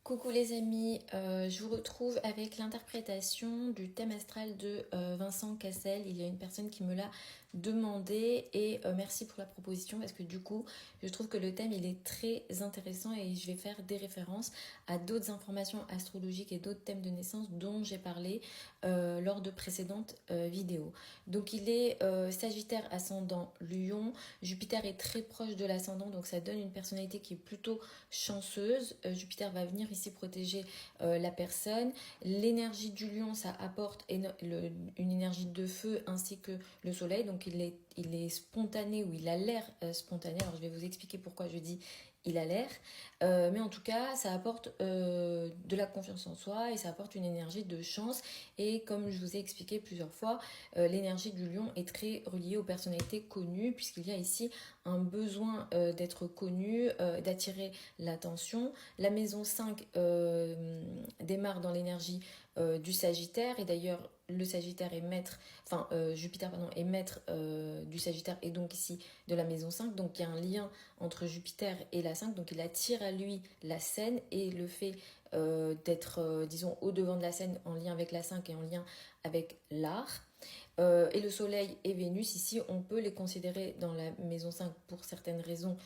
Coucou les amis, je vous retrouve avec l'interprétation du thème astral de Vincent Cassel. Il y a une personne qui me l'a demandé et merci pour la proposition parce que du coup je trouve que le thème il est très intéressant et je vais faire des références à d'autres informations astrologiques et d'autres thèmes de naissance dont j'ai parlé lors de précédentes vidéos. Donc il est Sagittaire ascendant Lion, Jupiter est très proche de l'ascendant donc ça donne une personnalité qui est plutôt chanceuse. Jupiter va venir ici protéger la personne. L'énergie du lion, ça apporte une énergie de feu ainsi que le soleil. Donc il est spontané ou il a l'air spontané. Alors je vais vous expliquer pourquoi je dis il a l'air. Mais en tout cas, ça apporte de la confiance en soi et ça apporte une énergie de chance. Et comme je vous ai expliqué plusieurs fois, l'énergie du lion est très reliée aux personnalités connues puisqu'il y a ici un besoin d'être connu, d'attirer l'attention. La maison 5 démarre dans l'énergie du Sagittaire et d'ailleurs le Sagittaire est maître, enfin Jupiter pardon, est maître du Sagittaire et donc ici de la maison 5, donc il y a un lien entre Jupiter et la 5, donc il attire à lui la scène et le fait d'être disons au devant de la scène en lien avec la 5 et en lien avec l'art. Et le Soleil et Vénus, ici, on peut les considérer dans la maison 5 pour certaines raisons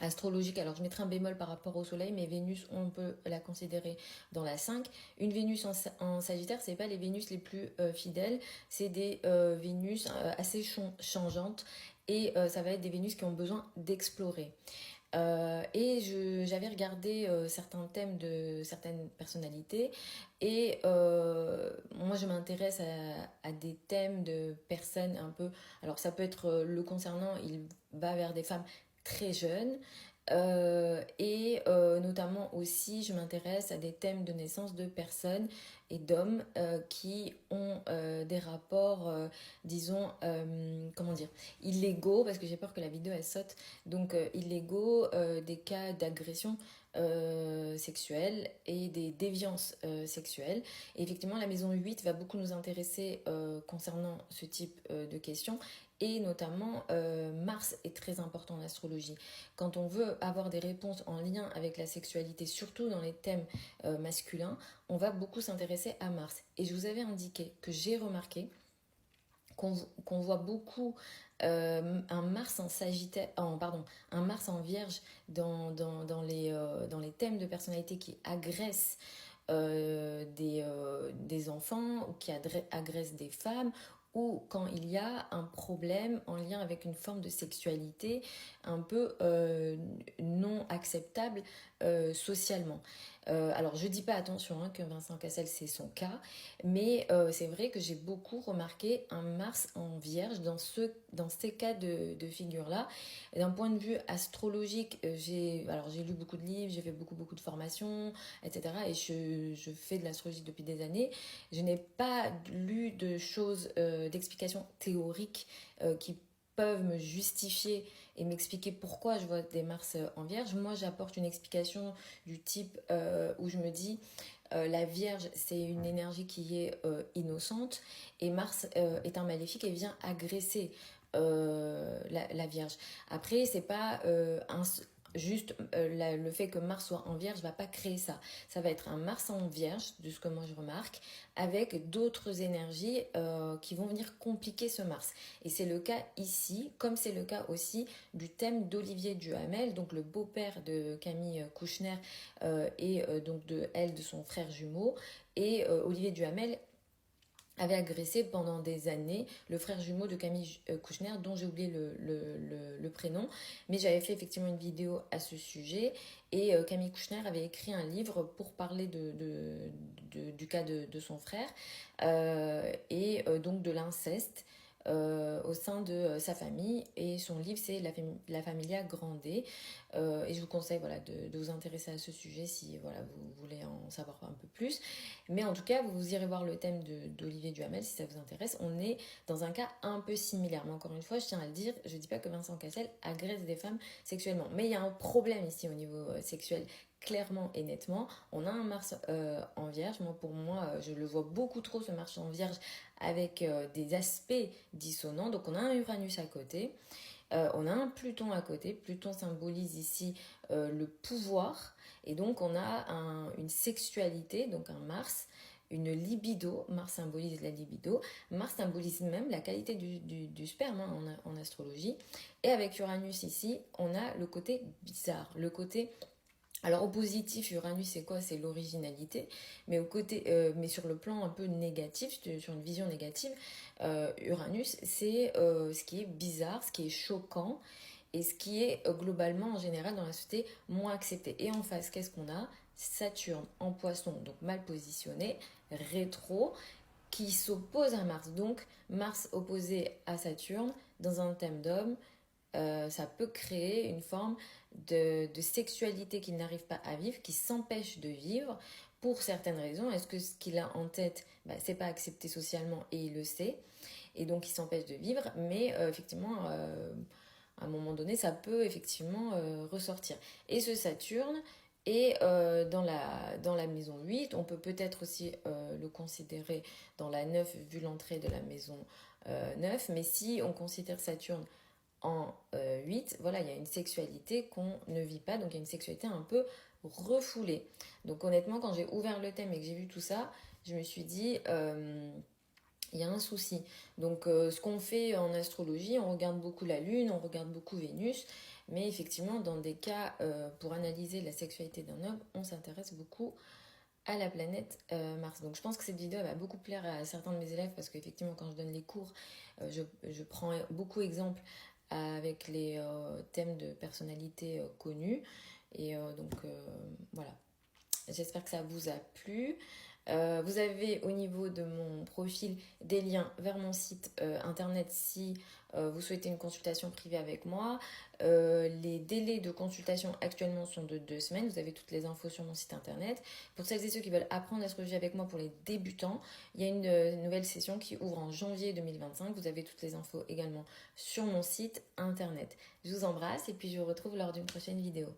astrologiques. Alors, je mettrai un bémol par rapport au Soleil, mais Vénus, on peut la considérer dans la 5. Une Vénus en Sagittaire, c'est pas les Vénus les plus fidèles, c'est des Vénus assez changeantes et ça va être des Vénus qui ont besoin d'explorer. Et j'avais regardé certains thèmes de certaines personnalités et moi je m'intéresse à des thèmes de personnes un peu, alors ça peut être le concernant, il va vers des femmes très jeunes et notamment aussi je m'intéresse à des thèmes de naissance de personnes et d'hommes qui ont des rapports disons comment dire illégaux parce que j'ai peur que la vidéo elle saute donc illégaux, des cas d'agression sexuelle et des déviances sexuelles. Et effectivement, la maison 8 va beaucoup nous intéresser concernant ce type de questions. Et notamment, Mars est très important en astrologie. Quand on veut avoir des réponses en lien avec la sexualité, surtout dans les thèmes masculins, on va beaucoup s'intéresser à Mars. Et je vous avais indiqué que j'ai remarqué qu'on voit beaucoup un Mars en Sagittaire, pardon, un Mars en Vierge dans les thèmes de personnalité qui agressent des enfants ou qui agressent des femmes ou quand il y a un problème en lien avec une forme de sexualité un peu non acceptable socialement. Alors je dis pas attention que Vincent Cassel c'est son cas, mais c'est vrai que j'ai beaucoup remarqué un Mars en Vierge dans ces cas de figure-là. D'un point de vue astrologique, j'ai lu beaucoup de livres, j'ai fait beaucoup de formations, etc. Et je fais de l'astrologie depuis des années. Je n'ai pas lu de choses, d'explications théoriques qui peuvent me justifier et m'expliquer pourquoi je vois des Mars en Vierge. Moi, j'apporte une explication du type où je me dis la Vierge, c'est une énergie qui est innocente et Mars est un maléfique et vient agresser la Vierge. Après, c'est pas juste le fait que Mars soit en Vierge va pas créer ça. Ça va être un Mars en Vierge, de ce que moi je remarque, avec d'autres énergies qui vont venir compliquer ce Mars. Et c'est le cas ici, comme c'est le cas aussi du thème d'Olivier Duhamel, donc le beau-père de Camille Kouchner et donc de son frère jumeau. Et Olivier Duhamel avait agressé pendant des années le frère jumeau de Camille Kouchner, dont j'ai oublié le prénom. Mais j'avais fait effectivement une vidéo à ce sujet. Et Camille Kouchner avait écrit un livre pour parler du cas de son frère et donc de l'inceste. Au sein de sa famille et son livre c'est La Familia Grande et je vous conseille voilà, de vous intéresser à ce sujet si voilà, vous voulez en savoir un peu plus, mais en tout cas vous irez voir le thème d'Olivier Duhamel si ça vous intéresse. On est dans un cas un peu similaire, mais encore une fois je tiens à le dire, je dis pas que Vincent Cassel agresse des femmes sexuellement, mais il y a un problème ici au niveau sexuel clairement et nettement. On a un Mars en Vierge. Pour moi, je le vois beaucoup trop ce Mars en Vierge avec des aspects dissonants. Donc on a un Uranus à côté, on a un Pluton à côté. Pluton symbolise ici le pouvoir Et donc on a une sexualité, donc un Mars, une libido. Mars symbolise la libido. Mars symbolise même la qualité du sperme hein, en astrologie. Et avec Uranus ici, on a le côté bizarre, le côté... Alors au positif, Uranus c'est quoi? C'est l'originalité, mais sur le plan un peu négatif, sur une vision négative, Uranus c'est ce qui est bizarre, ce qui est choquant et ce qui est globalement en général dans la société moins accepté. Et en face, qu'est-ce qu'on a? Saturne en Poisson, donc mal positionné, rétro, qui s'oppose à Mars. Donc Mars opposé à Saturne dans un thème d'homme, ça peut créer une forme de sexualité qu'il n'arrive pas à vivre, qui s'empêche de vivre pour certaines raisons. Est-ce que ce qu'il a en tête, c'est pas accepté socialement et il le sait, et donc il s'empêche de vivre, mais effectivement, à un moment donné, ça peut effectivement ressortir. Et ce Saturne est dans la maison 8, on peut peut-être aussi le considérer dans la 9 vu l'entrée de la maison 9, mais si on considère Saturne en 8, voilà, il y a une sexualité qu'on ne vit pas, donc il y a une sexualité un peu refoulée. Donc honnêtement, quand j'ai ouvert le thème et que j'ai vu tout ça, je me suis dit, il y a un souci. Donc ce qu'on fait en astrologie, on regarde beaucoup la Lune, on regarde beaucoup Vénus, mais effectivement, dans des cas, pour analyser la sexualité d'un homme, on s'intéresse beaucoup à la planète Mars. Donc je pense que cette vidéo va beaucoup plaire à certains de mes élèves parce qu'effectivement quand je donne les cours, je prends beaucoup exemple avec les thèmes de personnalités connues. Et donc voilà, j'espère que ça vous a plu. Vous avez au niveau de mon profil des liens vers mon site internet si vous souhaitez une consultation privée avec moi. Les délais de consultation actuellement sont de 2 semaines. Vous avez toutes les infos sur mon site internet. Pour celles et ceux qui veulent apprendre l'astrologie avec moi pour les débutants, il y a une nouvelle session qui ouvre en janvier 2025. Vous avez toutes les infos également sur mon site internet. Je vous embrasse et puis je vous retrouve lors d'une prochaine vidéo.